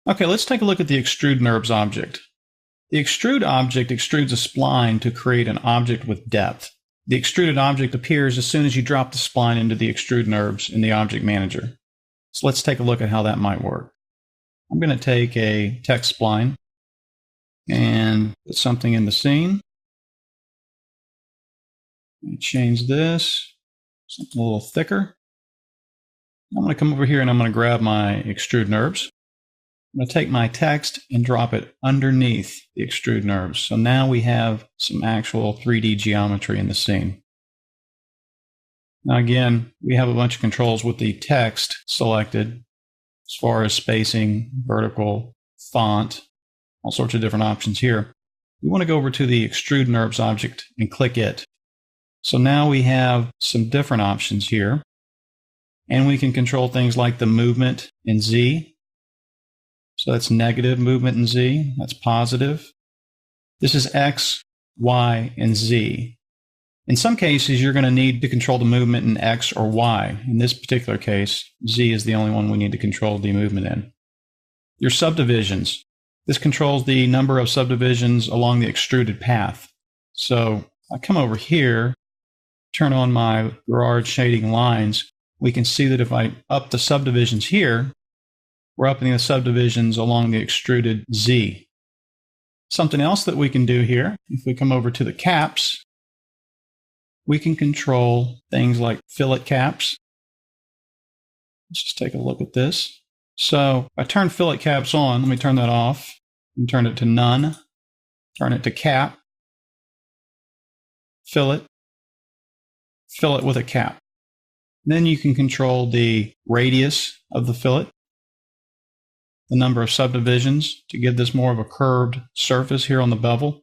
Okay, let's take a look at the Extrude Nurbs object. The Extrude object extrudes a spline to create an object with depth. The extruded object appears as soon as you drop the spline into the Extrude Nurbs in the Object Manager. So let's take a look at how that might work. I'm going to take a text spline and put something in the scene. Change this, something a little thicker. I'm going to come over here and I'm going to grab my Extrude Nurbs. I'm going to take my text and drop it underneath the Extrude Nurbs. So now we have some actual 3D geometry in the scene. Now again, we have a bunch of controls with the text selected as far as spacing, vertical, font, all sorts of different options here. We want to go over to the Extrude Nurbs object and click it. So now we have some different options here. And we can control things like the movement in Z. So that's negative movement in Z. That's positive. This is X, Y, and Z. In some cases, you're going to need to control the movement in X or Y. In this particular case, Z is the only one we need to control the movement in. Your subdivisions. This controls the number of subdivisions along the extruded path. So I come over here, turn on my garage shading lines. We can see that if I up the subdivisions here, we're upping the subdivisions along the extruded Z. Something else that we can do here, if we come over to the caps, we can control things like fillet caps. Let's just take a look at this. So if I turn fillet caps on, let me turn that off, and turn it to none, turn it to cap, fillet with a cap. Then you can control the radius of the fillet, the number of subdivisions to give this more of a curved surface here on the bevel.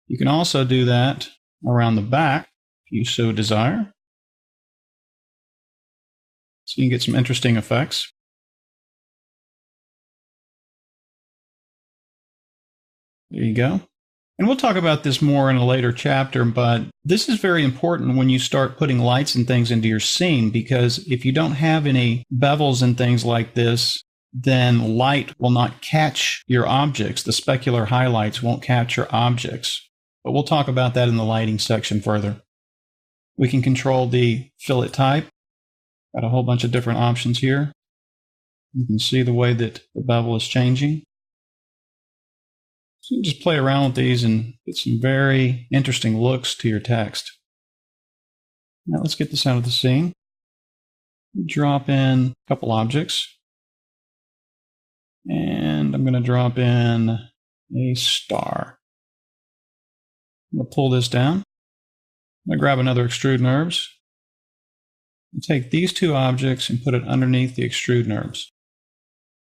You can also do that around the back if you so desire. So you can get some interesting effects. There you go. And we'll talk about this more in a later chapter, but this is very important when you start putting lights and things into your scene, because if you don't have any bevels and things like this, then light will not catch your objects. The specular highlights won't catch your objects. But we'll talk about that in the lighting section further. We can control the fillet type. Got a whole bunch of different options here. You can see the way that the bevel is changing. So you can just play around with these and get some very interesting looks to your text. Now let's get this out of the scene. Drop in a couple objects. And I'm going to drop in a star. I'm going to pull this down. I'm going to grab another Extrude Nurbs. And take these two objects and put it underneath the Extrude Nurbs.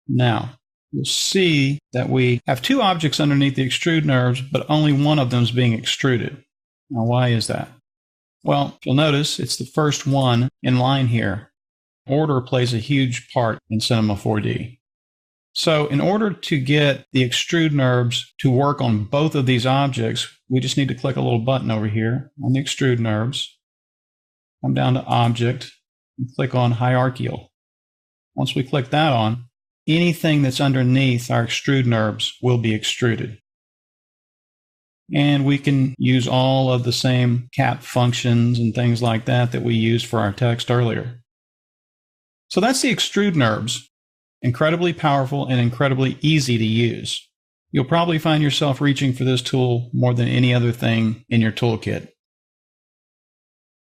Now, you'll see that we have two objects underneath the Extrude Nurbs, but only one of them is being extruded. Now, why is that? Well, you'll notice it's the first one in line here. Order plays a huge part in Cinema 4D. So in order to get the Extrude Nurbs to work on both of these objects, we just need to click a little button over here on the Extrude Nurbs, come down to Object, and click on Hierarchical. Once we click that on, anything that's underneath our Extrude Nurbs will be extruded. And we can use all of the same cap functions and things like that that we used for our text earlier. So that's the Extrude Nurbs. Incredibly powerful and incredibly easy to use. You'll probably find yourself reaching for this tool more than any other thing in your toolkit.